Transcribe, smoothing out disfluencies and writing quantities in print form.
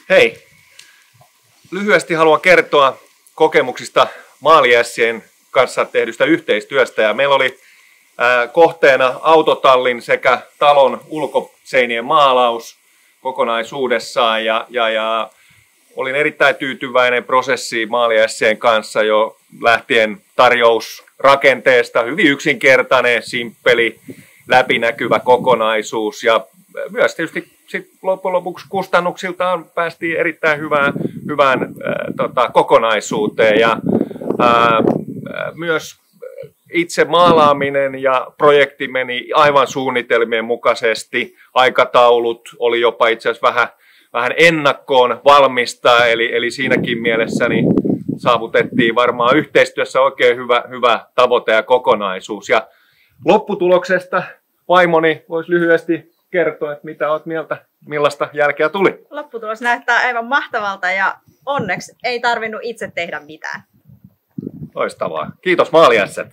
Hei! Lyhyesti haluan kertoa kokemuksista Maaliässien kanssa tehdystä yhteistyöstä. Ja meillä oli kohteena autotallin sekä talon ulkoseinien maalaus kokonaisuudessaan. Ja olin erittäin tyytyväinen prosessiin Maaliässien kanssa jo lähtien tarjousrakenteesta. Hyvin yksinkertainen, simppeli, läpinäkyvä kokonaisuus ja myös tietysti loppujen lopuksi kustannuksiltaan päästiin erittäin hyvään kokonaisuuteen ja myös itse maalaaminen ja projekti meni aivan suunnitelmien mukaisesti. Aikataulut oli jopa itse asiassa vähän ennakkoon valmistaa, eli siinäkin mielessä niin saavutettiin varmaan yhteistyössä oikein hyvä tavoite ja kokonaisuus. Ja lopputuloksesta vaimoni voisi lyhyesti kertoa, että mitä olet mieltä, millaista jälkeä tuli? Lopputulos näyttää aivan mahtavalta ja onneksi ei tarvinnut itse tehdä mitään. Loistavaa. Kiitos Maaliässät.